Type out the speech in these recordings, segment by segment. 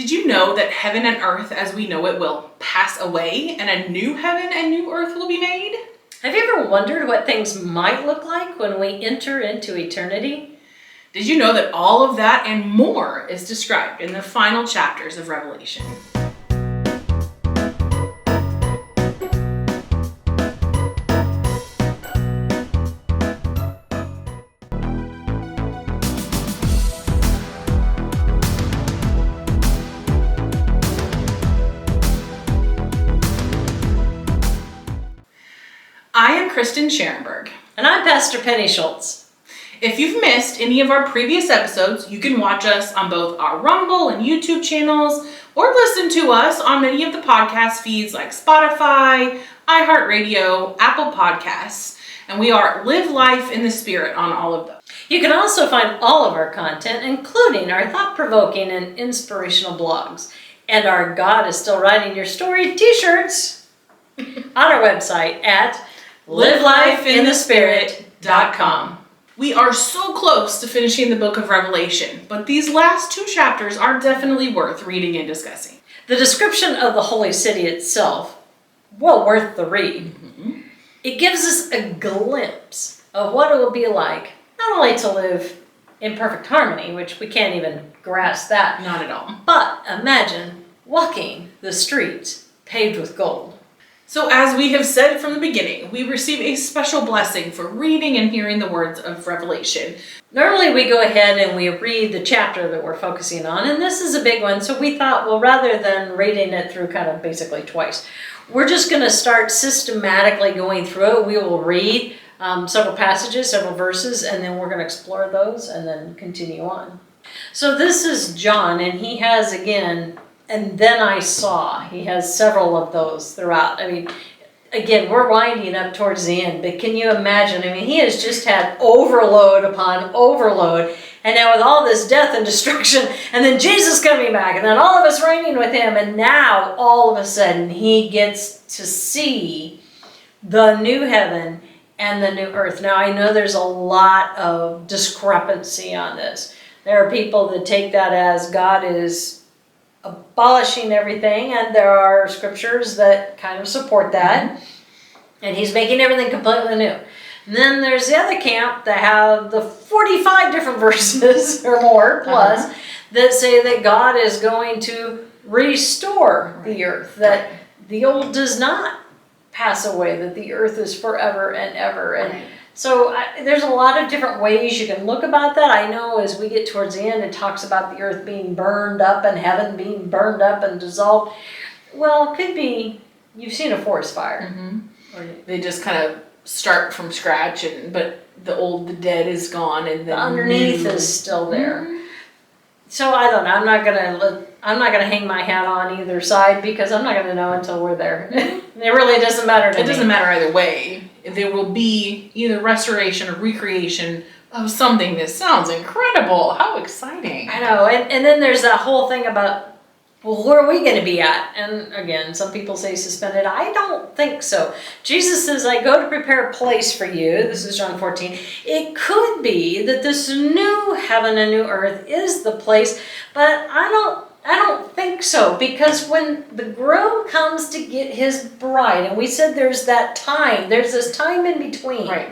Did you know that heaven and earth as we know it will pass away and a new heaven and new earth will be made? Have you ever wondered what things might look like when we enter into eternity? Did you know that all of that and more is described in the final chapters of Revelation? I am Kristen Scharrenberg. And I'm Pastor Penny Schulz. If you've missed any of our previous episodes, you can watch us on both our Rumble and YouTube channels, or listen to us on many of the podcast feeds like Spotify, iHeartRadio, Apple Podcasts, and we are Live Life in the Spirit on all of those. You can also find all of our content, including our thought-provoking and inspirational blogs, and our God is Still Writing Your Story t-shirts on our website at livelifeinthespirit.com. We are so close to finishing the book of Revelation, but these last two chapters are definitely worth reading and discussing. The description of the holy city itself, well worth the read. Mm-hmm. It gives us a glimpse of what it will be like, not only to live in perfect harmony, which we can't even grasp that. Not at all. But imagine walking the streets paved with gold. So as we have said from the beginning, we receive a special blessing for reading and hearing the words of Revelation. Normally we go ahead and we read the chapter that we're focusing on, and this is a big one, so we thought, well, rather than reading it through kind of basically twice, we're just going to start systematically going through it. We will read several passages, several verses, and then we're going to explore those and then continue on. So this is John, and he has, again, and then I saw. He has several of those throughout. I mean, again, we're winding up towards the end, but can you imagine? I mean, he has just had overload upon overload, and now with all this death and destruction, and then Jesus coming back, and then all of us reigning with him, and now all of a sudden he gets to see the new heaven and the new earth. Now, I know there's a lot of discrepancy on this. There are people that take that as God is abolishing everything, and there are scriptures that kind of support that, and he's making everything completely new. And then there's the other camp that have the 45 different verses or more plus that say that God is going to restore the earth, that the old does not pass away, that the earth is forever and ever. And so there's a lot of different ways you can look about that. I know as we get towards the end, it talks about the earth being burned up and heaven being burned up and dissolved. Well, it could be, you've seen a forest fire. Or they just kind of start from scratch, but the dead is gone, and the underneath is still there. So I don't know. I'm not gonna hang my hat on either side, because I'm not gonna know until we're there. It really doesn't matter to me. It doesn't matter either way. There will be either restoration or recreation of something that sounds incredible. How exciting. I know. And then there's that whole thing about, well, where are we going to be at? And again, some people say suspended. I don't think so. Jesus says, I go to prepare a place for you. This is John 14. It could be that this new heaven and new earth is the place, but I don't think so, because when the groom comes to get his bride, and we said there's this time in between. Right.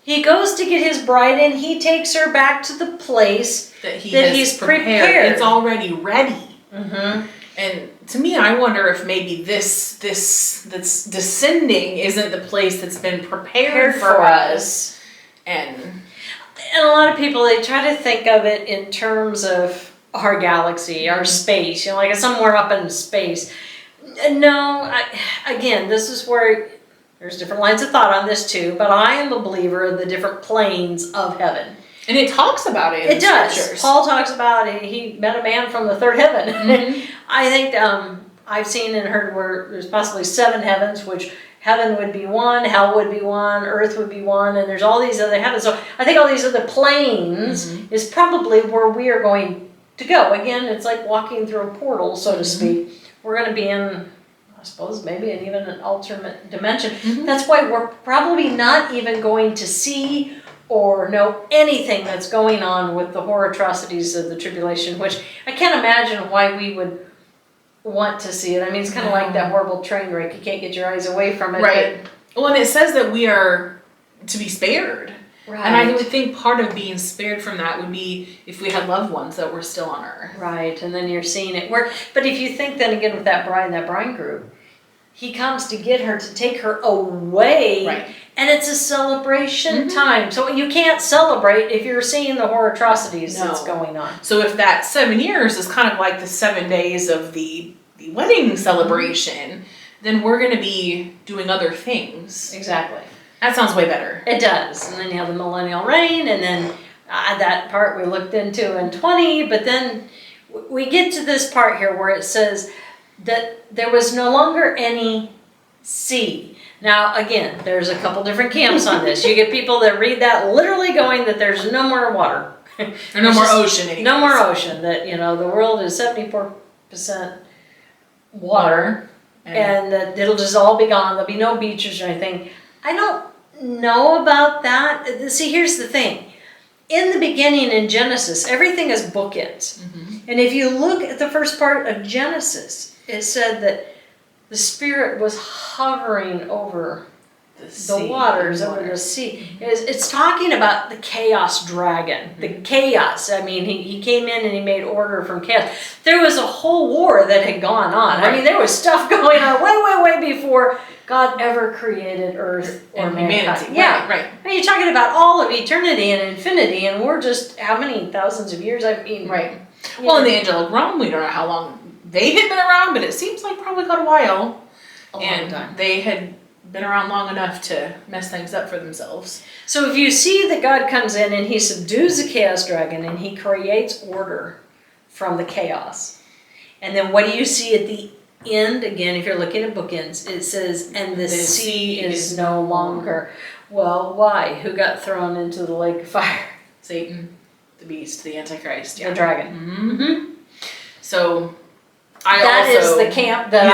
He goes to get his bride, and he takes her back to the place that he's prepared. It's already ready. Mm-hmm. And to me, I wonder if maybe this that's descending isn't the place that's been prepared for us. And a lot of people, they try to think of it in terms of our galaxy, our space, like somewhere up in space. No, again, this is where there's different lines of thought on this too, but I am a believer of the different planes of heaven. And it talks about it in the scriptures. Paul talks about it. He met a man from the third heaven. Mm-hmm. I think I've seen and heard where there's possibly 7 heavens, which heaven would be one, hell would be one, earth would be one, and there's all these other heavens. So I think all these other planes is probably where we are going to go. Again, it's like walking through a portal, so to speak. We're going to be in, I suppose, maybe even an alternate dimension. That's why we're probably not even going to see or know anything that's going on with the horror atrocities of the tribulation, which I can't imagine why we would want to see it. I mean, it's kind of like that horrible train wreck. You can't get your eyes away from it. Right. Well, and it says that we are to be spared. Right. And I would think part of being spared from that would be if we had loved ones that were still on Earth. Right, and then you're seeing it work. But if you think then again with that bride and that bridegroom, he comes to get her, to take her away. Right. And it's a celebration time. So you can't celebrate if you're seeing the horror atrocities that's going on. So if that 7 years is kind of like the 7 days of the wedding celebration, then we're going to be doing other things. Exactly. That sounds way better. It does. And then you have the millennial reign, and then that part we looked into in 20. But then we get to this part here where it says that there was no longer any sea. Now, again, there's a couple different camps on this. You get people that read that literally going that there's no more water. Or no more ocean anyways. No more ocean. That, the world is 74% water. And that it'll just all be gone. There'll be no beaches or anything. I don't know about that. See, here's the thing. In the beginning in Genesis, everything is bookends. And if you look at the first part of Genesis, it said that the Spirit was hovering over the waters, over the sea. It's talking about the chaos dragon, the chaos. I mean, he came in and he made order from chaos. There was a whole war that had gone on. I mean, there was stuff going on way before God ever created Earth or mankind. Yeah, right. I mean, you're talking about all of eternity and infinity, and we're just how many thousands of years? I mean, right. Well, in the angelic realm, we don't know how long they had been around, but it seems like probably got a while. A long time. They had been around long enough to mess things up for themselves. So if you see that God comes in and he subdues the chaos dragon and he creates order from the chaos, and then what do you see at the end? Again, if you're looking at bookends, it says, and the sea is no longer. Well, why? Who got thrown into the lake of fire? Satan, the beast, the Antichrist. The dragon. So that is the camp that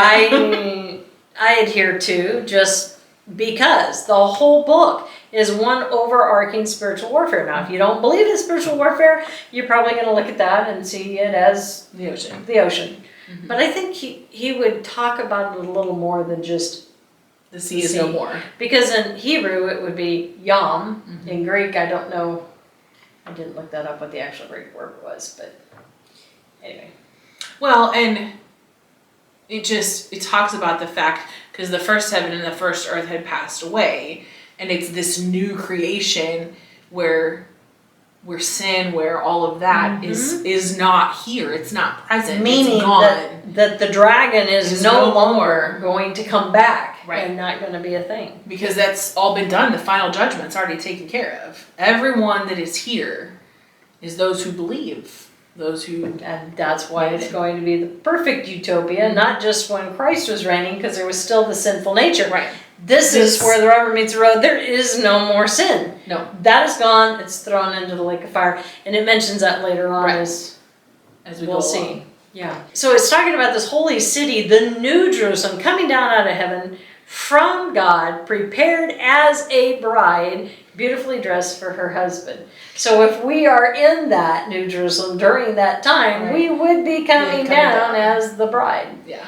I adhere to, just because the whole book is one overarching spiritual warfare. Now, if you don't believe in spiritual warfare, you're probably going to look at that and see it as the ocean. The ocean. But I think he would talk about it a little more than just the sea is no more. Because in Hebrew it would be yam. In Greek, I don't know. I didn't look that up what the actual Greek word was, but anyway. Well, and it talks about the fact, because the first heaven and the first earth had passed away, and it's this new creation where sin, where all of that is not here, it's not present, meaning it's gone. that the dragon is no longer going to come back, right, and not going to be a thing. Because that's all been done, the final judgment's already taken care of. Everyone that is here is those who believe. And that's why it's going to be the perfect utopia, not just when Christ was reigning, because there was still the sinful nature. Right. This is where the rubber meets the road. There is no more sin. No. That is gone. It's thrown into the lake of fire. And it mentions that later on as we we'll go see. along. Yeah. So it's talking about this holy city, the new Jerusalem, coming down out of heaven from God, prepared as a bride, beautifully dressed for her husband. So if we are in that New Jerusalem during that time, we would be coming down as the bride. Yeah.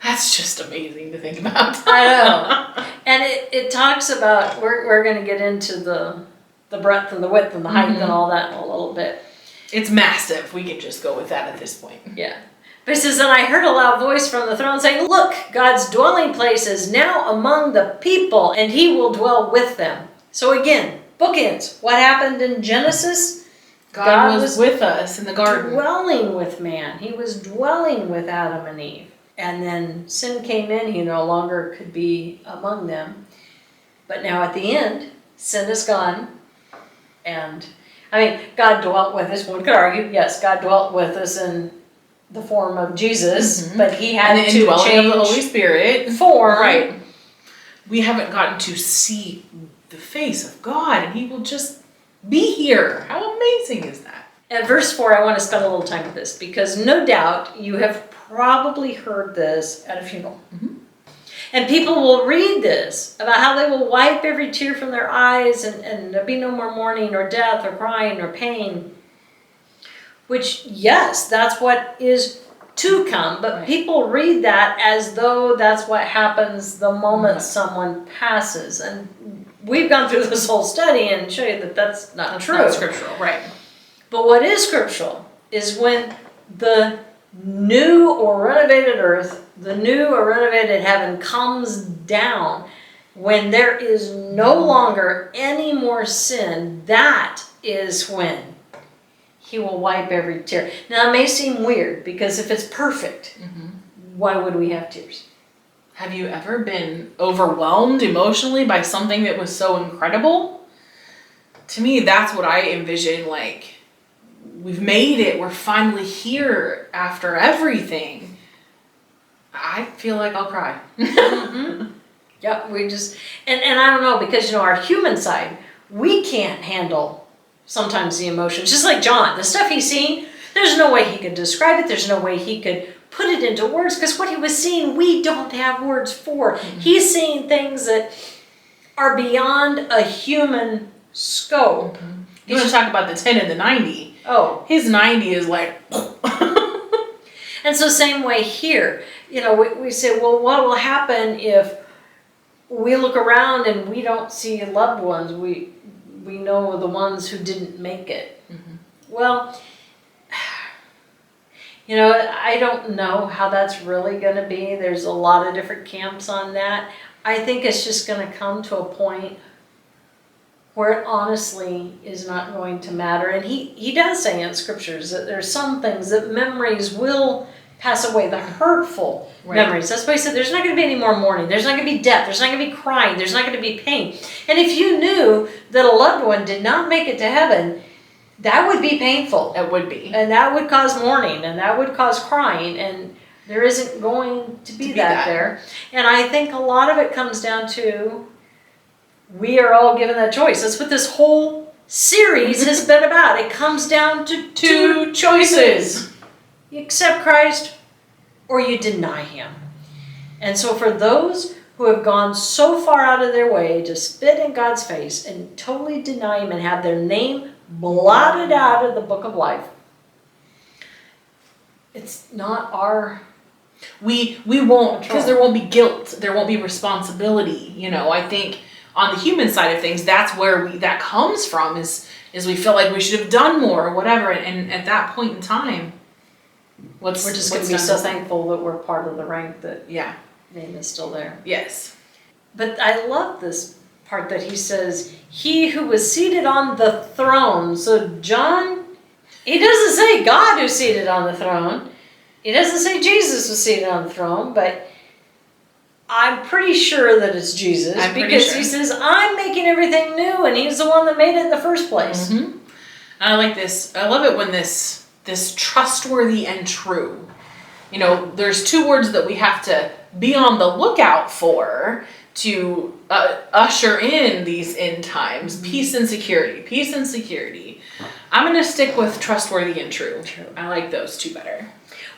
That's just amazing to think about. I know. And it talks about, we're going to get into the breadth and the width and the height and all that in a little bit. It's massive. We can just go with that at this point. Yeah. But it says, and I heard a loud voice from the throne saying, look, God's dwelling place is now among the people, and he will dwell with them. So again, bookends. What happened in Genesis? God was with us in the garden. Dwelling with man. He was dwelling with Adam and Eve. And then sin came in. He no longer could be among them. But now at the end, sin is gone. And, I mean, God dwelt with us. One could argue, yes, God dwelt with us in the form of Jesus, but he had to change the Holy Spirit form. Right. We haven't gotten to see the face of God, and he will just be here. How amazing is that? At verse 4, I want to spend a little time with this, because no doubt you have probably heard this at a funeral. And people will read this about how they will wipe every tear from their eyes and there'll be no more mourning or death or crying or pain. Which, yes, that's what is to come, but people read that as though that's what happens the moment someone passes. And we've gone through this whole study and show you that that's not true. Not scriptural, right. But what is scriptural is when the new or renovated earth, the new or renovated heaven comes down, when there is no longer any more sin, that is when he will wipe every tear. Now, it may seem weird, because if it's perfect, why would we have tears? Have you ever been overwhelmed emotionally by something that was so incredible? To me, that's what I envision, like, we've made it, we're finally here after everything. I feel like I'll cry. Yeah, we just, and I don't know, because, our human side, we can't handle sometimes the emotions. Just like John, the stuff he's seen, there's no way he could describe it. There's no way he could put it into words, because what he was seeing, we don't have words for. He's seeing things that are beyond a human scope. You want to talk about the 10 and the 90. Oh. His 90 is like... And so same way here. We say, well, what will happen if we look around and we don't see loved ones? We know the ones who didn't make it. Well, I don't know how that's really going to be. There's a lot of different camps on that. I think it's just going to come to a point where it honestly is not going to matter. And he does say in scriptures that there's some things that memories will pass away, the hurtful memories. That's why he said there's not going to be any more mourning. There's not going to be death. There's not going to be crying. There's not going to be pain. And if you knew that a loved one did not make it to heaven, that would be painful. It would be. And that would cause mourning, and that would cause crying, and there isn't going to be that there. And I think a lot of it comes down to, we are all given that choice. That's what this whole series has been about. It comes down to two choices. You accept Christ or you deny him. And so for those who have gone so far out of their way to spit in God's face and totally deny him and have their name blotted out of the book of life, it's not our... We won't, because there won't be guilt. There won't be responsibility. I think on the human side of things, that's where that comes from, is we feel like we should have done more or whatever. And at that point in time, we're just going to be so thankful that we're part of the rank that name is still there. Yes. But I love this part that he says, he who was seated on the throne. So John, he doesn't say God who's seated on the throne. He doesn't say Jesus was seated on the throne, but I'm pretty sure that it's Jesus, because he says, I'm making everything new, and he's the one that made it in the first place. I like this. I love it when this trustworthy and true. There's two words that we have to be on the lookout for to usher in these end times. Peace and security. Peace and security. I'm going to stick with trustworthy and true. I like those two better.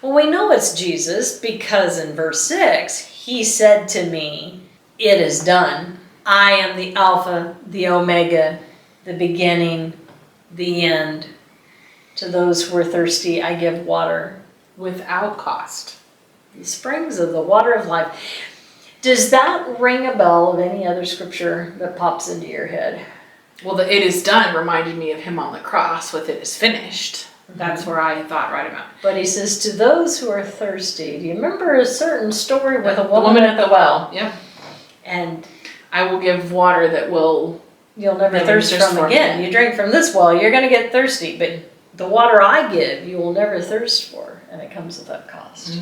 Well, we know it's Jesus because in verse 6, he said to me, it is done. I am the Alpha, the Omega, the beginning, the end. To those who are thirsty, I give water without cost. The springs of the water of life. Does that ring a bell of any other scripture that pops into your head? Well, the it is done reminded me of him on the cross with it is finished. That's where I thought right about. But he says, to those who are thirsty. Do you remember a certain story with a woman at the well? Yep. And I will give water that will... You'll never thirst from again. You drink from this well, you're going to get thirsty. But the water I give, you will never thirst for. And it comes without cost.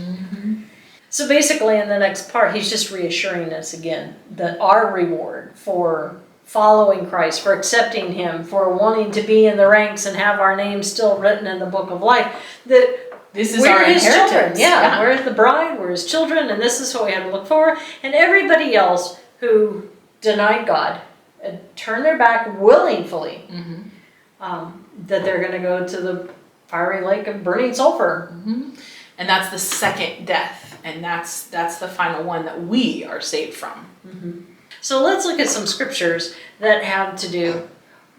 So basically in the next part, he's just reassuring us again that our reward for following Christ, for accepting him, for wanting to be in the ranks and have our names still written in the book of life, that this is our his inheritance. Children. Yeah, we're the bride, we're his children, and this is what we have to look for. And everybody else who denied God and turned their back willingly, that they're going to go to the fiery lake of burning sulfur. And that's the second death. And that's the final one that we are saved from. Mm-hmm. So let's look at some scriptures that have to do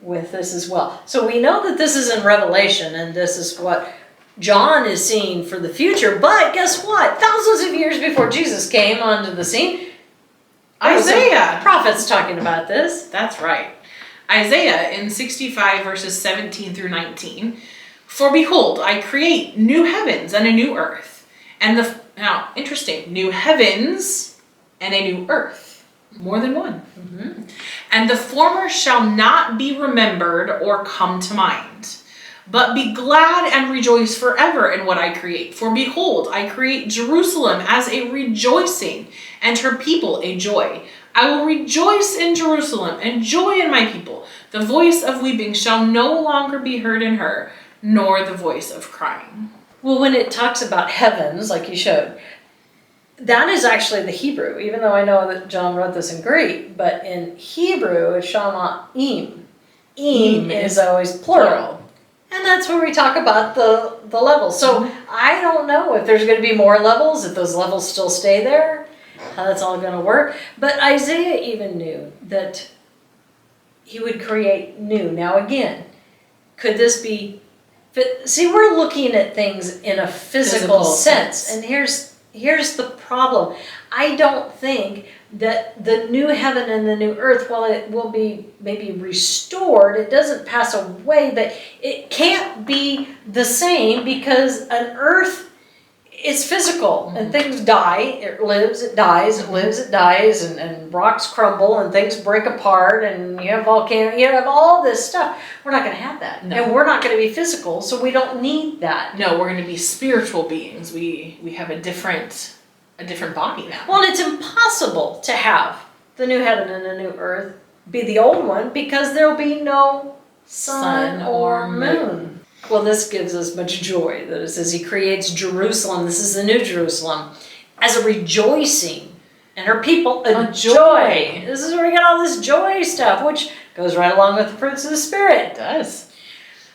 with this as well. So we know that this is in Revelation, and this is what John is seeing for the future. But guess what? Thousands of years before Jesus came onto the scene, Isaiah. Prophets talking about this. That's right. Isaiah in 65 verses 17 through 19. For behold, I create new heavens and a new earth. Now, interesting, new heavens and a new earth. More than one. Mm-hmm. And the former shall not be remembered or come to mind. But be glad and rejoice forever in what I create. For behold, I create Jerusalem as a rejoicing, and her people a joy. I will rejoice in Jerusalem and joy in my people. The voice of weeping shall no longer be heard in her, nor the voice of crying. Well, when it talks about heavens, like you showed, that is actually the Hebrew, even though I know that John wrote this in Greek, but in Hebrew it's shama'im. Im is always plural. And that's where we talk about the levels. So I don't know if there's going to be more levels, if those levels still stay there, how that's all going to work. But Isaiah even knew that he would create new. Now again, could this be... See, we're looking at things in a physical sense. And here's the problem. I don't think that the new heaven and the new earth, while it will be maybe restored, it doesn't pass away, but it can't be the same because an earth is physical and things die. It lives, it dies, it lives, it dies, and rocks crumble and things break apart and you have volcanoes, you have all this stuff. We're not going to have that. No. And we're not going to be physical, so we don't need that. No, we're going to be spiritual beings. We have a different body now. Well, and it's impossible to have the new heaven and the new earth be the old one because there'll be no sun or moon. Well, this gives us much joy that it says he creates Jerusalem. This is the new Jerusalem as a rejoicing and her people a joy. This is where we get all this joy stuff, which goes right along with the fruits of the Spirit. It does.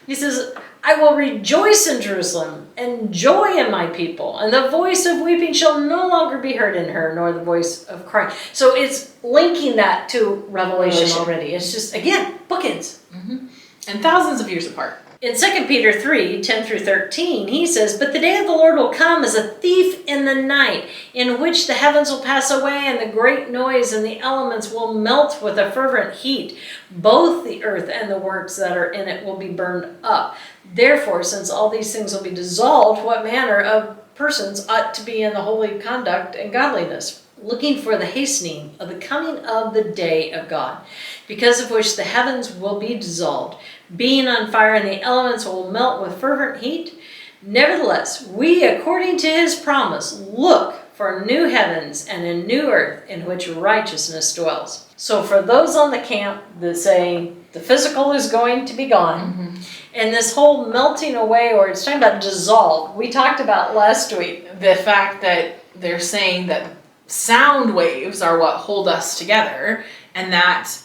He says, I will rejoice in Jerusalem and joy in my people, and the voice of weeping shall no longer be heard in her, nor the voice of crying. So it's linking that to Revelation already. It's just, again, bookends. Mm-hmm. And thousands of years apart. In 2 Peter 3, 10 through 13, he says, But the day of the Lord will come as a thief in the night, in which the heavens will pass away, and the great noise and the elements will melt with a fervent heat. Both the earth and the works that are in it will be burned up. Therefore, since all these things will be dissolved, what manner of persons ought to be in the holy conduct and godliness, looking for the hastening of the coming of the day of God, because of which the heavens will be dissolved, being on fire, and the elements will melt with fervent heat? Nevertheless, we, according to his promise, look for new heavens and a new earth in which righteousness dwells. So for those on the camp that say the physical is going to be gone, and this whole melting away, or it's talking about dissolved, we talked about last week. The fact that they're saying that sound waves are what hold us together, and that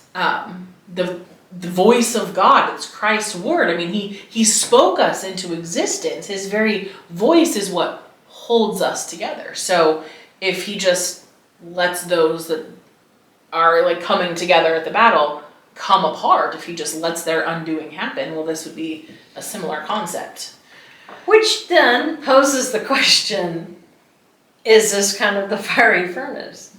the voice of God, it's Christ's word. I mean, he spoke us into existence. His very voice is what holds us together. So if he just lets those that are like coming together at the battle come apart, if he just lets their undoing happen, well, this would be a similar concept. Which then poses the question, is this kind of the fiery furnace?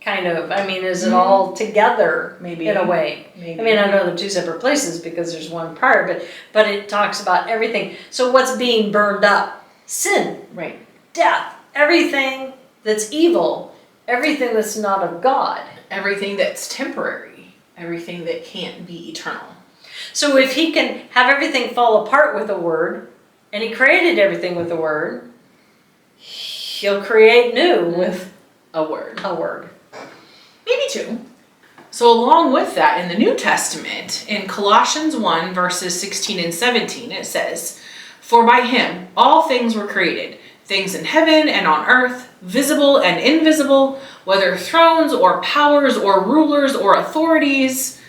Kind of. I mean, is it all together, maybe, in a way? Maybe. I mean, I know they're two separate places because there's one prior, but it talks about everything. So what's being burned up? Sin. Right. Death. Everything that's evil. Everything that's not of God. Everything that's temporary. Everything that can't be eternal. So if he can have everything fall apart with a word, and he created everything with a word, he'll create new with a word. A word. Maybe two. So along with that, in the New Testament, in Colossians 1, verses 16 and 17, it says, For by him all things were created, things in heaven and on earth, visible and invisible, whether thrones or powers or rulers or authorities,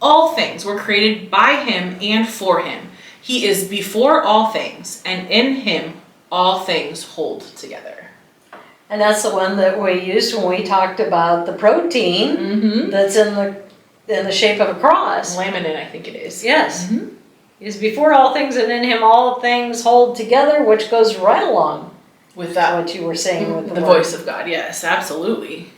all things were created by him and for him. He is before all things, and in him all things hold together. And that's the one that we used when we talked about the protein that's in the shape of a cross. Laminin, I think it is. Yes. Is before all things, and in him all things hold together, which goes right along with that, what you were saying with the voice of God. Yes, absolutely.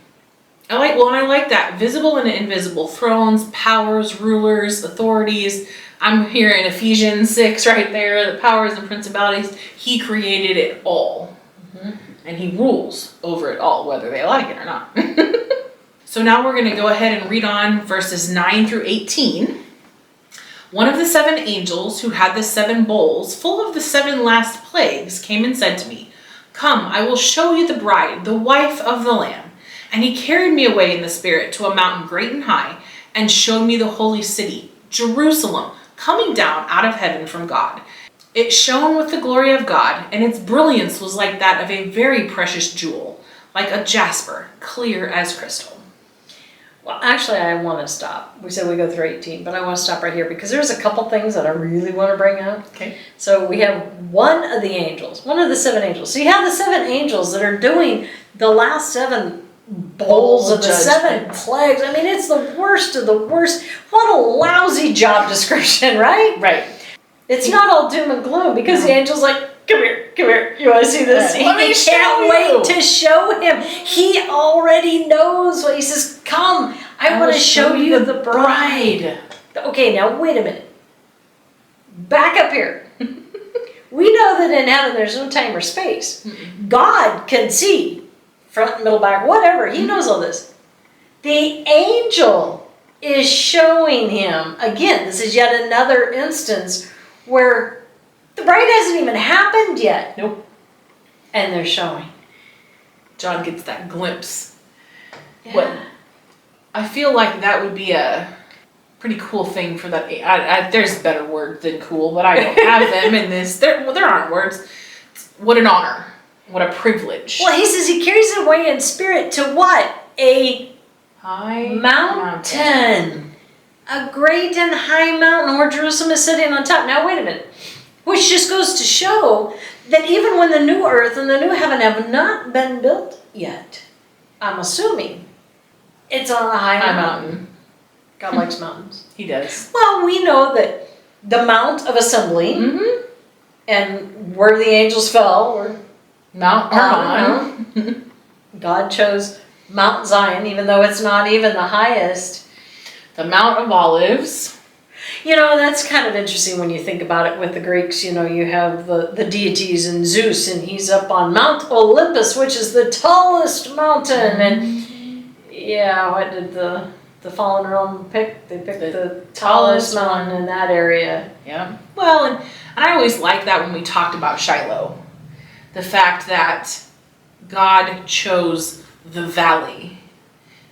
I like that. Visible and invisible thrones, powers, rulers, authorities. I'm hearing Ephesians 6 right there, the powers and principalities. He created it all. And he rules over it all, whether they like it or not. So now we're going to go ahead and read on verses 9 through 18. One of the 7 angels who had the 7 bowls full of the 7 last plagues came and said to me, "Come, I will show you the bride, the wife of the Lamb." And he carried me away in the spirit to a mountain great and high, and showed me the holy city, Jerusalem, coming down out of heaven from God. It shone with the glory of God, and its brilliance was like that of a very precious jewel, like a jasper, clear as crystal. Well, actually, I want to stop. We said we go through 18, but I want to stop right here because there's a couple things that I really want to bring up. Okay. So we have one of the angels, one of the 7 angels. So you have the 7 angels that are doing the last 7 bowls of the 7 plagues. I mean, it's the worst of the worst. What a lousy job description, right? Right. It's not all doom and gloom because the angel's like, come here, you want to see this? Let me can't wait to show him. He already knows what he says. Come, I want to show you the bride. Okay, now wait a minute. Back up here. We know that in heaven there's no time or space. God can see front, middle, back, whatever. He knows all this. The angel is showing him. Again, this is yet another instance where the bride hasn't even happened yet. Nope. And they're showing. John gets that glimpse. Yeah. What? I feel like that would be a pretty cool thing for that. There's better words than cool, but I don't have them in this. There aren't words. What an honor. What a privilege. Well, he says he carries it away in spirit to what? A high mountain. A great and high mountain where Jerusalem is sitting on top. Now, wait a minute. Which just goes to show that even when the new earth and the new heaven have not been built yet, I'm assuming it's on a high mountain. God likes mountains. He does. Well, we know that the Mount of Assembly and where the angels fell were Mount Hermon. God chose Mount Zion, even though it's not even the highest. The Mount of Olives. You know, that's kind of interesting when you think about it with the Greeks. You know, you have the deities and Zeus, and he's up on Mount Olympus, which is the tallest mountain. And yeah, what did the fallen realm pick? They picked the tallest mountain in that area. Yeah. Well, and I always liked that when we talked about Shiloh. The fact that God chose the valley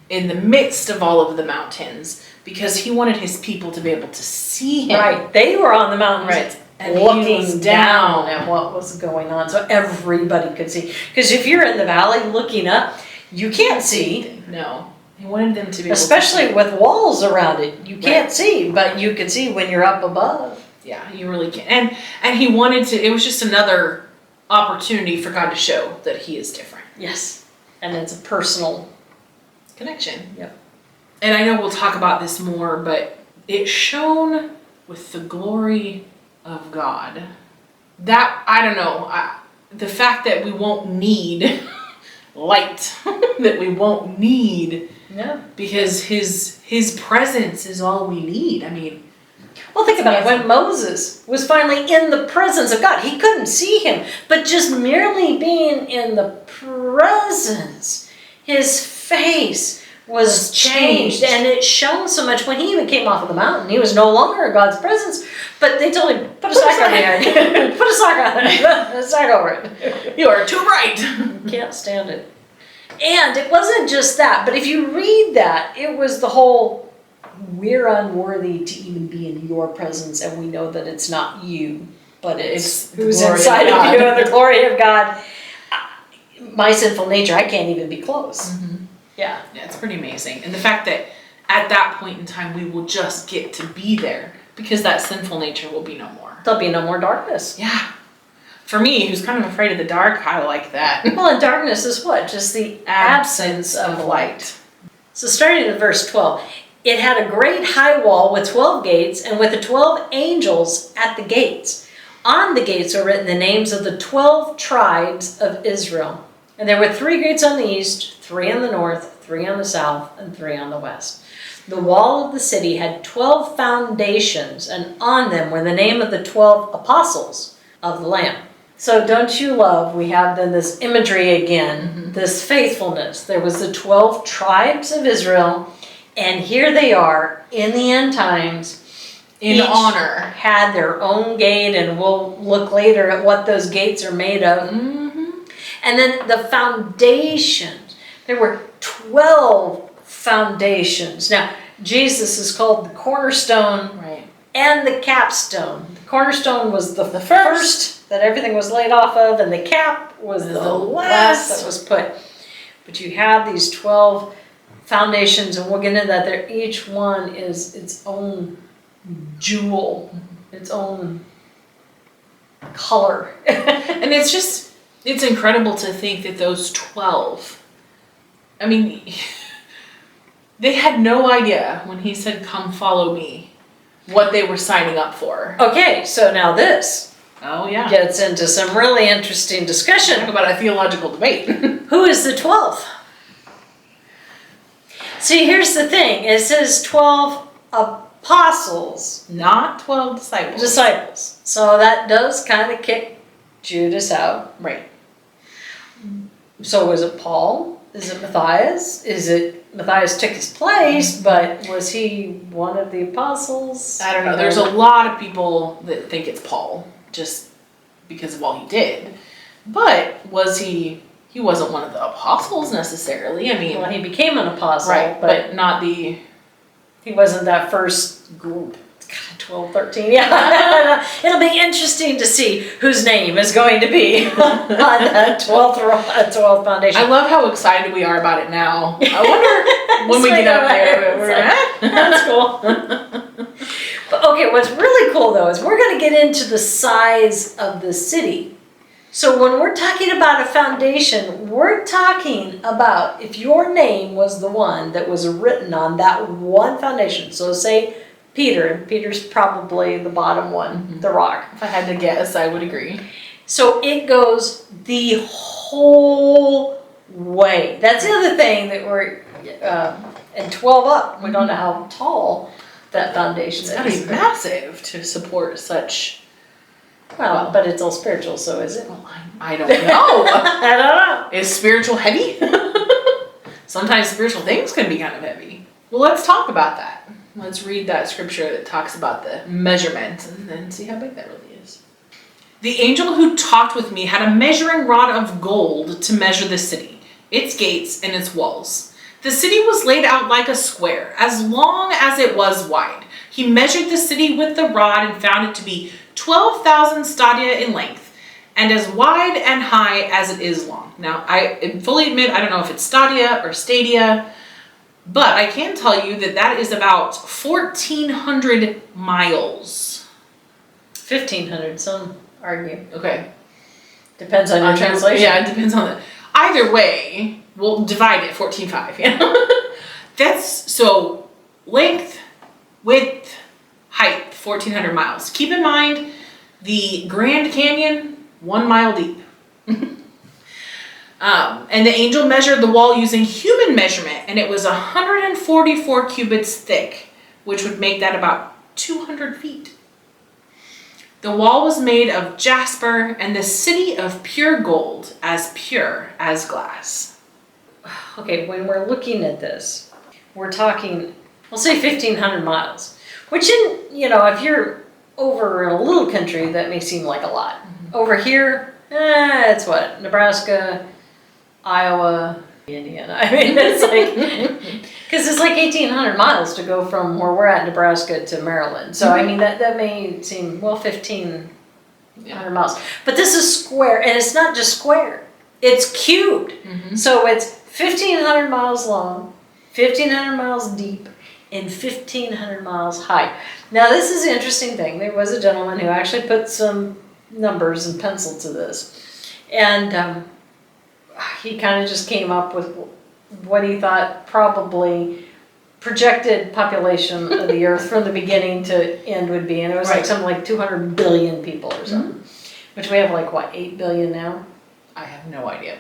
in the midst of all of the mountains because he wanted his people to be able to see him. Right. They were on the mountains. Right. And looking down at what was going on so everybody could see. Because if you're in the valley looking up, you can't see. No. He wanted them to be especially able to with walls around it. You can't see, but you can see when you're up above. Yeah, you really can. And he wanted to, it was just another opportunity for God to show that he is different. Yes. And it's a personal connection. Yep. And I know we'll talk about this more, but it shone with the glory of God. That, I don't know, the fact that we won't need light, that we won't need, because his presence is all we need. I mean, well, think about it. When Moses was finally in the presence of God, he couldn't see him, but just merely being in the presence, his face was changed, and it shone so much when he even came off of the mountain. He was no longer in God's presence, but they told him, put a sock on your head. Put a sock on it. Put a sock over it. You are too bright. Can't stand it. And it wasn't just that, but if you read that, it was the whole, we're unworthy to even be in your presence, and we know that it's not you, but it's who's inside of you and the glory of God. My sinful nature, I can't even be close. Mm-hmm. Yeah, it's pretty amazing. And the fact that at that point in time, we will just get to be there because that sinful nature will be no more. There'll be no more darkness. Yeah. For me, who's kind of afraid of the dark, I like that. Well, and darkness is what? Just the absence of light. So starting at verse 12, it had a great high wall with 12 gates, and with the 12 angels at the gates. On the gates were written the names of the 12 tribes of Israel. And there were 3 gates on the east, 3 on the north, 3 on the south, and 3 on the west. The wall of the city had 12 foundations, and on them were the name of the 12 apostles of the Lamb. So don't you love, we have then this imagery again, this faithfulness. There was the 12 tribes of Israel, and here they are in the end times. In honor. Had their own gate, and we'll look later at what those gates are made of. And then the foundations. There were 12 foundations. Now, Jesus is called the cornerstone and the capstone. The cornerstone was the first that everything was laid off of, and the cap was the last that was put. But you have these 12 foundations, and we'll get into that. There, each one is its own jewel, its own color. And it's incredible to think that those 12, I mean, they had no idea when he said, "Come follow me," what they were signing up for. Okay, so now this gets into some really interesting discussion. Talk about a theological debate. Who is the 12th? See, here's the thing. It says 12 apostles. Not 12 disciples. Disciples. So that does kind of kick Judas out. Right. So was it Paul? Is it Matthias? Is it Matthias took his place, but was he one of the apostles? I don't know. There's a lot of people that think it's Paul, just because of all he did. But was he wasn't one of the apostles necessarily. I mean, well, he became an apostle, right, but not the... He wasn't that first group. 12, 13, yeah. It'll be interesting to see whose name is going to be on that 12th foundation. I love how excited we are about it now. I wonder when we get up there. That's cool. But okay, what's really cool though is we're going to get into the size of the city. So when we're talking about a foundation, we're talking about if your name was the one that was written on that one foundation. So say Peter's probably the bottom one, the rock. If I had to guess, I would agree. So it goes the whole way. That's the other thing that we're, and 12 up, we don't know how tall that foundation is. It's got to be massive to support such... Well, but it's all spiritual, so is it? Well, I don't know. I don't know. Is spiritual heavy? Sometimes spiritual things can be kind of heavy. Well, let's talk about that. Let's read that scripture that talks about the measurement and then see how big that really is. The angel who talked with me had a measuring rod of gold to measure the city, its gates, and its walls. The city was laid out like a square, as long as it was wide. He measured the city with the rod and found it to be 12,000 stadia in length, and as wide and high as it is long. Now, I fully admit, I don't know if it's stadia or stadia, but I can tell you that that is about 1,400 miles. 1,500, some argue. Okay. Depends on your translation. Yeah, it depends on the... Either way, we'll divide it, 14.5, yeah? That's, so, length, width, height, 1,400 miles. Keep in mind, the Grand Canyon, 1 mile deep. And the angel measured the wall using human measurement, and it was 144 cubits thick, which would make that about 200 feet. The wall was made of jasper, and the city of pure gold, as pure as glass. Okay, when we're looking at this, we're talking, we'll say 1,500 miles, which if you're over in a little country, that may seem like a lot. Mm-hmm. Over here, it's what? Nebraska, Iowa, Indiana. I mean, it's like, because it's like 1,800 miles to go from where we're at, Nebraska, to Maryland. So, I mean, that may seem, 1,500 miles. But this is square, and it's not just square. It's cubed. Mm-hmm. So it's 1,500 miles long, 1,500 miles deep, and 1,500 miles high. Now, this is the interesting thing. There was a gentleman who actually put some numbers and pencil to this. And he kind of just came up with what he thought probably projected population of the earth from the beginning to end would be. And it was like something like 200 billion people or something. Which we have like, what, 8 billion now? I have no idea.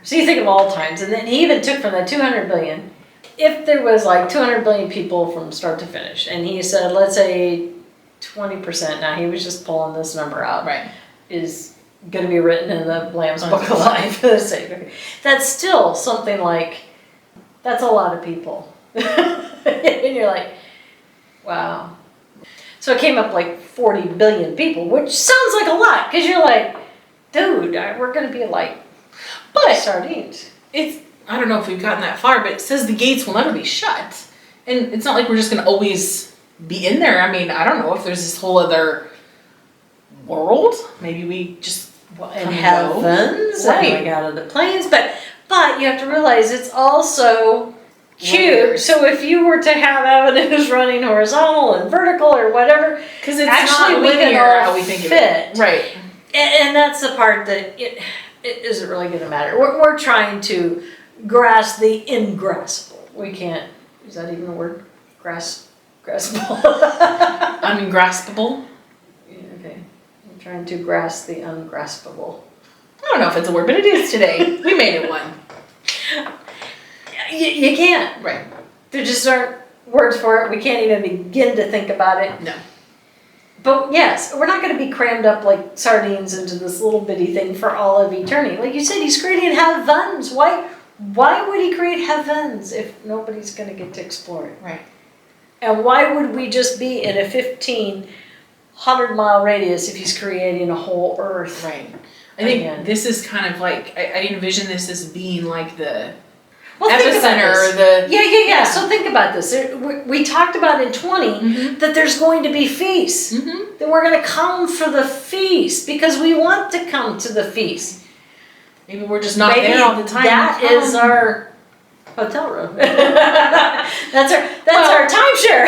So you think of all times. And then he even took from that 200 billion, if there was like 200 billion people from start to finish, and he said, let's say 20%, now he was just pulling this number out, is going to be written in the Lamb's Book of Life. That's still something like, that's a lot of people. And you're like, wow. So it came up like 40 billion people, which sounds like a lot, because you're like, dude, we're going to be like sardines. I don't know if we've gotten that far, but it says the gates will never be shut. And it's not like we're just going to always be in there. I mean, I don't know if there's this whole other world. Maybe we just in heavens, going out of the planes. But you have to realize it's also cube. So if you were to have avenues running horizontal and vertical or whatever, because it's actually not linear how we think of it. Right. And that's the part that it isn't really going to matter. We're trying to grasp the ingraspable. We can't. Is that even a word? Graspable. Ungraspable. Yeah, okay. I'm trying to grasp the ungraspable. I don't know if it's a word, but it is today. We made it one. You can't. Right. There just aren't words for it. We can't even begin to think about it. No. But yes, we're not going to be crammed up like sardines into this little bitty thing for all of eternity. Like you said, he's creating heavens. Why would he create heavens if nobody's going to get to explore it? Right. And why would we just be in a 1,500-mile radius if he's creating a whole earth? Right. I think this is kind of like, I envision this as being like the epicenter. Yeah. So think about this. We talked about in 20 that there's going to be feasts. That we're going to come for the feast because we want to come to the feast. Maybe we're just not there all the time. That is our hotel room. that's our timeshare.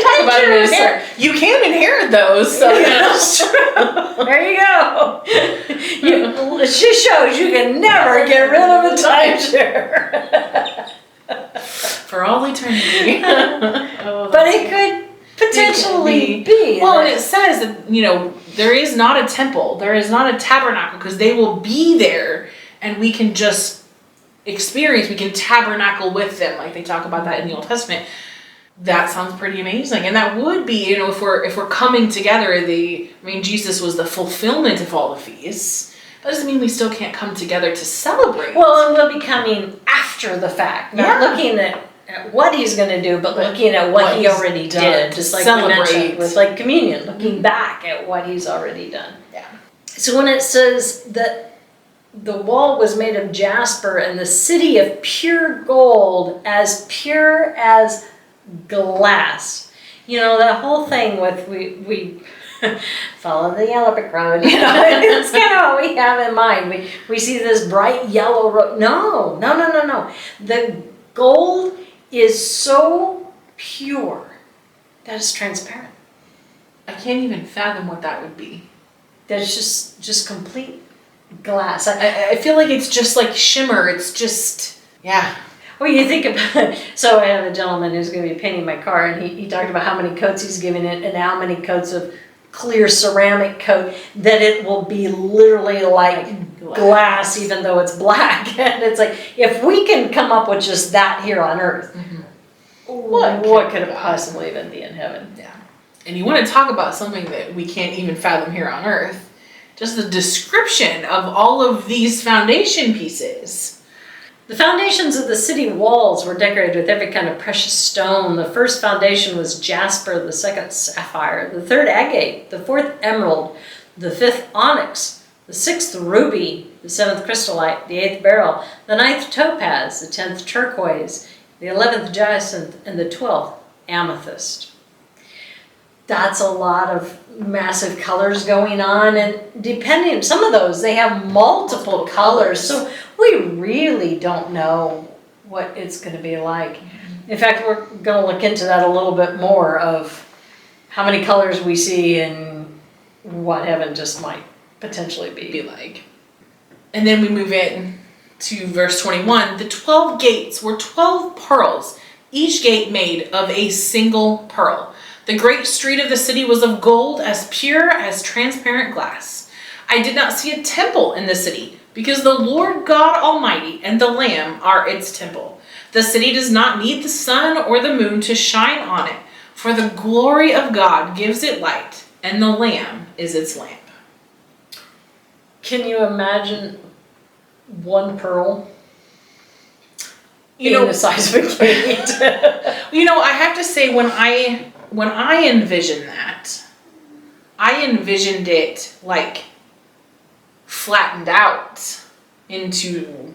Talk about it. You can inherit those. So that's true. There you go. It just shows you can never get rid of a timeshare. For all eternity. But it could potentially be. Well, and it says that, there is not a temple. There is not a tabernacle because they will be there and we can just experience, we can tabernacle with them. Like they talk about that in the Old Testament. That sounds pretty amazing. And that would be, if we're coming together, Jesus was the fulfillment of all the feasts. That doesn't mean we still can't come together to celebrate. Well, and we'll be coming after the fact. Not looking at what he's going to do, but looking at what he already did. Just like we mentioned with like communion, looking back at what he's already done. Yeah. So when it says that the wall was made of jasper and the city of pure gold, as pure as glass. That whole thing with we follow the yellow brick road, it's kind of what we have in mind. We see this bright yellow road. No. The gold is so pure that it's transparent. I can't even fathom what that would be. That it's just complete glass. I feel like it's just like shimmer. It's just, yeah. Well, you think about it. So I have a gentleman who's going to be painting my car, and he talked about how many coats he's giving it and how many coats of clear ceramic coat that it will be literally like glass even though it's black. And it's like, if we can come up with just that here on earth, what could it possibly even be in heaven? Yeah. And you want to talk about something that we can't even fathom here on earth. Just the description of all of these foundation pieces. The foundations of the city walls were decorated with every kind of precious stone. The first foundation was jasper, the second sapphire, the third agate, the fourth emerald, the fifth onyx, the sixth ruby, the seventh chrysolite, the eighth beryl, the ninth topaz, the 10th turquoise, the 11th jacinth, and the 12th amethyst. That's a lot of massive colors going on, and depending, some of those, they have multiple colors, so we really don't know what it's going to be like. In fact, we're going to look into that a little bit more of how many colors we see and what heaven just might potentially be like. And then we move in to verse 21. The 12 gates were 12 pearls, each gate made of a single pearl. The great street of the city was of gold, as pure as transparent glass. I did not see a temple in the city, because the Lord God Almighty and the Lamb are its temple. The city does not need the sun or the moon to shine on it, for the glory of God gives it light, and the Lamb is its lamp. Can you imagine one pearl You know, the size of a gate? I have to say, when I envisioned that, I envisioned it like flattened out into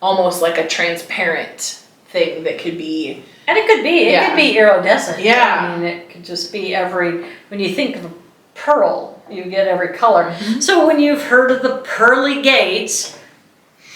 almost like a transparent thing that could be. And it could be iridescent. Yeah. I mean, it could just be when you think of a pearl, you get every color. Mm-hmm. So when you've heard of the pearly gates,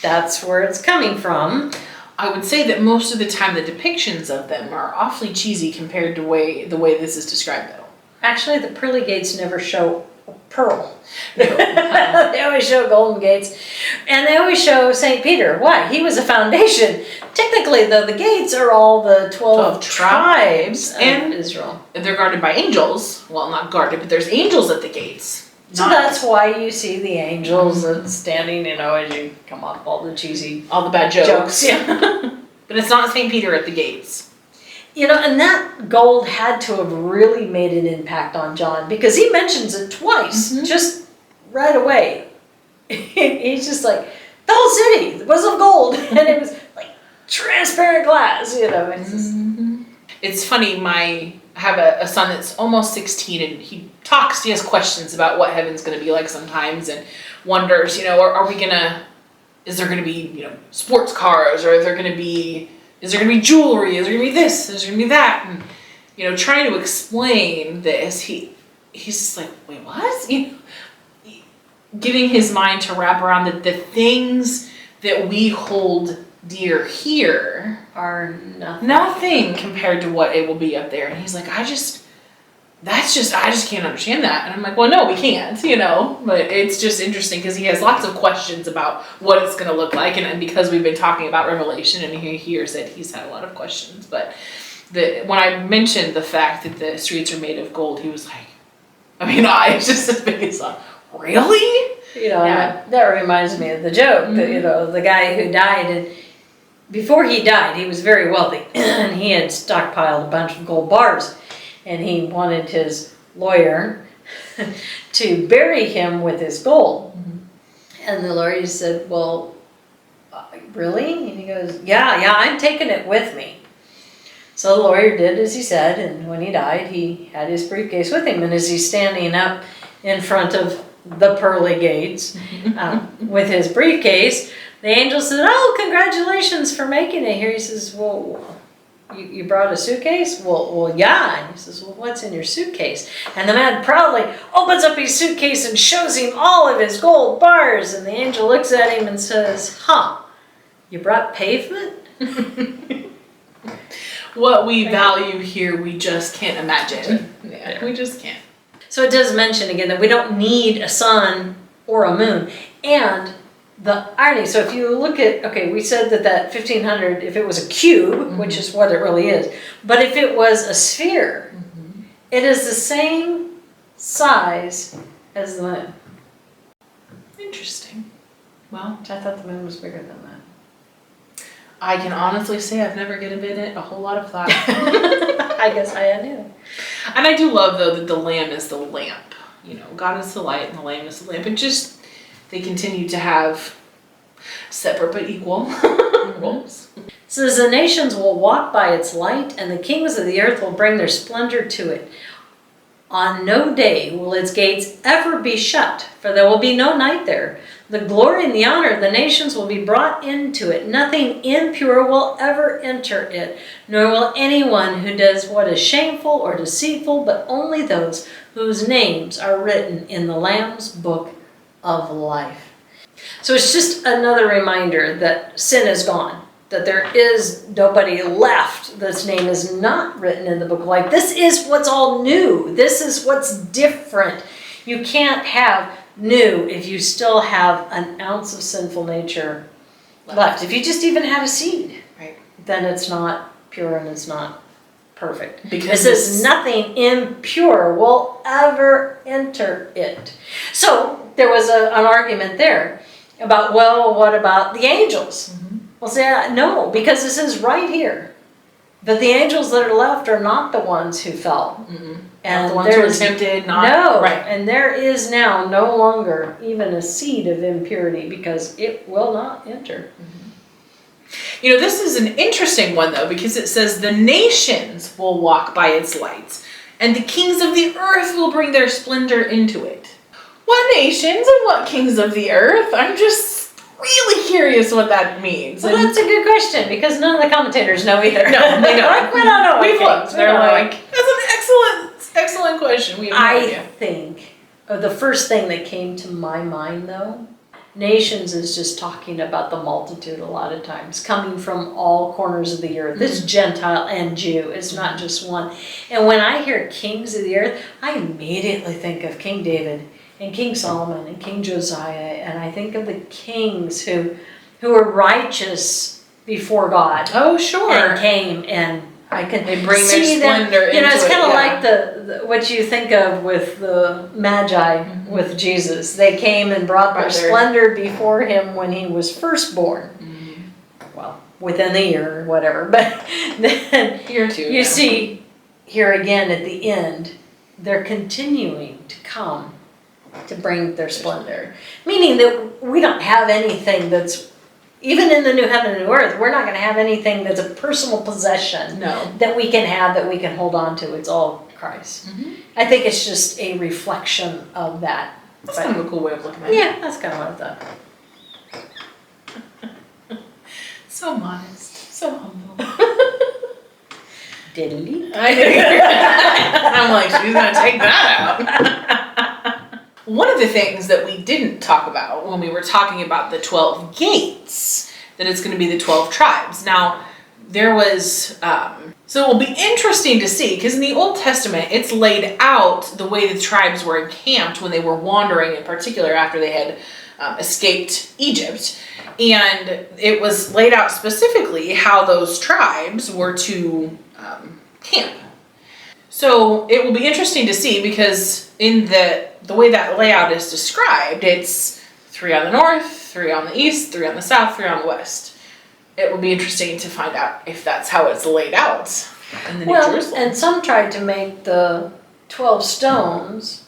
that's where it's coming from. I would say that most of the time the depictions of them are awfully cheesy compared to the way this is described, though. Actually, the pearly gates never show a pearl. No. They always show golden gates. And they always show St. Peter. Why? He was a foundation. Technically, though, the gates are all the 12 tribes of and Israel. They're guarded by angels. Well, not guarded, but there's angels at the gates. So that's why you see the angels standing, as you come off all the cheesy all the bad jokes. Yeah. But it's not St. Peter at the gates. And that gold had to have really made an impact on John, because he mentions it twice, just right away. He's just like, the whole city was of gold, and it was like transparent glass, It's, just... It's funny, I have a son that's almost 16, and he has questions about what heaven's going to be like sometimes, and wonders, is there going to be, sports cars, or is there going to be jewelry, is there going to be this, is there going to be that, and, trying to explain this, he's just like, wait, what? Getting his mind to wrap around the things that we hold dear here are nothing compared to what it will be up there. And he's like, I just can't understand that. And I'm like, well, no, we can't, but it's just interesting because he has lots of questions about what it's going to look like. And because we've been talking about Revelation, and he hears that he's had a lot of questions. But when I mentioned the fact that the streets are made of gold, he was like, eyes just as big as really? That reminds me of the joke that, the guy who died, and before he died, he was very wealthy, and he had stockpiled a bunch of gold bars, and he wanted his lawyer to bury him with his gold. And the lawyer said, well, really? And he goes, yeah, I'm taking it with me. So the lawyer did as he said, and when he died, he had his briefcase with him, and as he's standing up in front of the pearly gates with his briefcase, the angel said, oh, congratulations for making it here. He says, well, you brought a suitcase? Well, yeah. And he says, well, what's in your suitcase? And the man proudly opens up his suitcase and shows him all of his gold bars. And the angel looks at him and says, you brought pavement? What we value here, we just can't imagine. Yeah, we just can't. So it does mention again that we don't need a sun or a moon. And the irony, so if you look at, we said that 1500, if it was a cube, which is what it really is, but if it was a sphere, it is the same size as the moon. Interesting. Well, I thought the moon was bigger than that. I can honestly say I've never given it a whole lot of thought. I guess I hadn't either. And I do love, though, that the lamb is the lamp. God is the light and the lamb is the lamp. And just, they continue to have separate but equal roles. It says, the nations will walk by its light, and the kings of the earth will bring their splendor to it. On no day will its gates ever be shut, for there will be no night there. The glory and the honor of the nations will be brought into it. Nothing impure will ever enter it, nor will anyone who does what is shameful or deceitful, but only those whose names are written in the Lamb's book of life. So it's just another reminder that sin is gone. that there is nobody left that's name is not written in the book of life. This is what's all new. This is what's different. You can't have new if you still have an ounce of sinful nature left. If you just even had a seed, right, then it's not pure and it's not perfect. Because it says nothing impure will ever enter it. So there was an argument there about, well, what about the angels? Mm-hmm. Well, say no, because this is right here that the angels that are left are not the ones who fell. Mm-mm. And not the ones who were tempted, not no, right. And there is now no longer even a seed of impurity because it will not enter. You know, this is an interesting one, though, because it says the nations will walk by its lights, and the kings of the earth will bring their splendor into it. What nations and what kings of the earth? I'm just really curious what that means. Well, that's a good question, because none of the commentators know either. No, they don't. Like, we don't know. We've looked. They're like, that's an excellent question. We have no idea. I think the first thing that came to my mind, though, nations is just talking about the multitude a lot of times, coming from all corners of the earth. It's Gentile and Jew. It's not just one. And when I hear kings of the earth, I immediately think of King David and King Solomon and King Josiah, and I think of the kings who were righteous before God. Oh, sure. And came and I can they bring see their splendor them. You know, into it's kind of it, like the what you think of with the Magi with Jesus. They came and brought their splendor before him when he was first born. Well, within the year or whatever. But then year two, you see here again at the end, they're continuing to come to bring their splendor. Meaning that we don't have anything that's, even in the new heaven and new earth, we're not going to have anything that's a personal possession that we can have, that we can hold on to. It's all Christ. I think it's just a reflection of that. That's kind of a cool way of looking at it. Yeah, that's kind of what I thought. So modest. So humble. Diddly. I'm like, she's going to take that out. One of the things that we didn't talk about when we were talking about the 12 gates, that it's going to be the 12 tribes. Now, there was, so it will be interesting to see, because in the Old Testament, it's laid out the way the tribes were encamped when they were wandering, in particular after they had escaped Egypt. And it was laid out specifically how those tribes were to camp. So it will be interesting to see, because in the way that layout is described, it's 3 on the north, 3 on the east, 3 on the south, 3 on the west. It will be interesting to find out if that's how it's laid out in the New Jerusalem. And some tried to make the 12 stones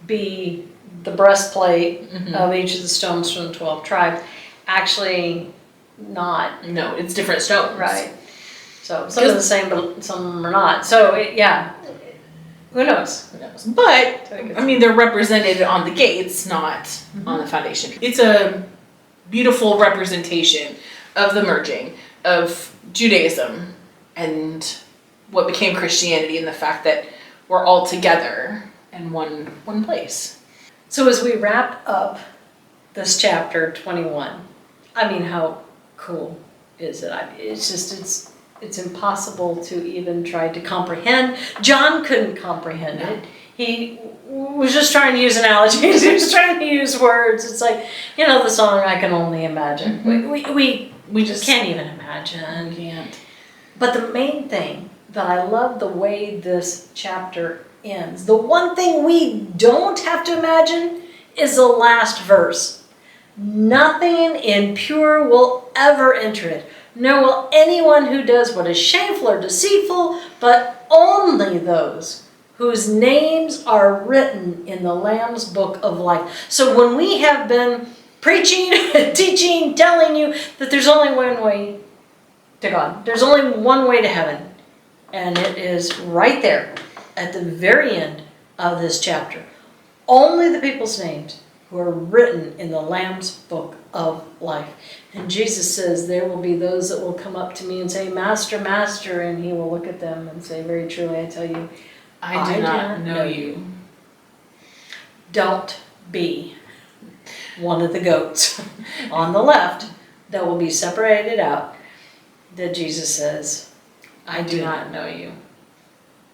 be the breastplate of each of the stones from the 12 tribes. Actually, not. No, it's different stones. Right. So some are the same, but some are not. So, who knows? Who knows? But, I mean, they're represented on the gates, not on the foundation. It's a beautiful representation of the merging of Judaism and what became Christianity, and the fact that we're all together in one place. So as we wrap up this chapter 21, I mean, how cool is it? It's impossible to even try to comprehend. John couldn't comprehend it. He was just trying to use analogies. He was trying to use words. It's like, the song "I Can Only Imagine." We just can't even imagine. Can't. But the main thing that I love the way this chapter ends. The one thing we don't have to imagine is the last verse. Nothing impure will ever enter it, nor will anyone who does what is shameful or deceitful, but only those whose names are written in the Lamb's book of life. So when we have been preaching, teaching, telling you that there's only one way to God, there's only one way to heaven, and it is right there at the very end of this chapter. Only the people's names who are written in the Lamb's book of life. And Jesus says there will be those that will come up to me and say, "Master, Master," and he will look at them and say, "Very truly, I tell you, I do not know you." Don't be one of the goats on the left that will be separated out that Jesus says, I do not know you.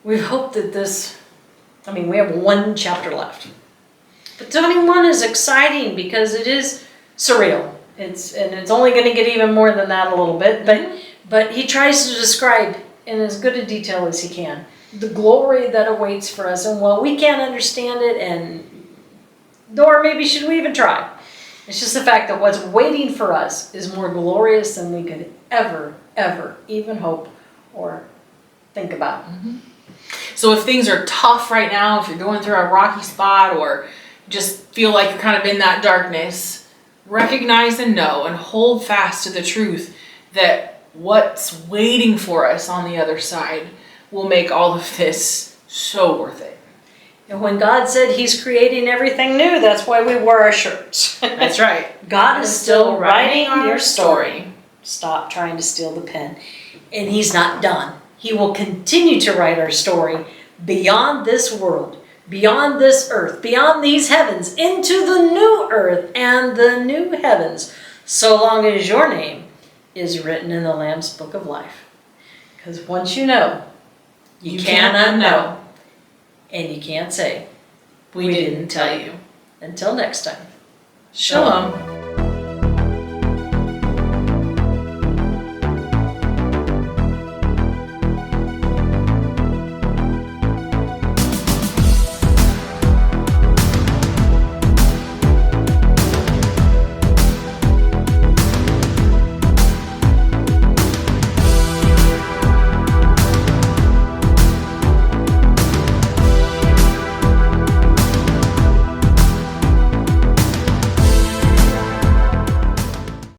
We hope that we have one chapter left. But 21 is exciting because it is surreal. It's only going to get even more than that a little bit, but he tries to describe in as good a detail as he can the glory that awaits for us. And while we can't understand it, nor maybe should we even try, it's just the fact that what's waiting for us is more glorious than we could ever even hope or think about. So if things are tough right now, if you're going through a rocky spot or just feel like you're kind of in that darkness, recognize and know and hold fast to the truth that what's waiting for us on the other side will make all of this so worth it. And when God said he's creating everything new, that's why we wore our shirts. That's right. God is still writing your story. Stop trying to steal the pen. And he's not done. He will continue to write our story beyond this world, beyond this earth, beyond these heavens, into the new earth and the new heavens, so long as your name is written in the Lamb's Book of Life. Because once you know, you can't unknow. And you can't say, we didn't tell you. Until next time. Shalom.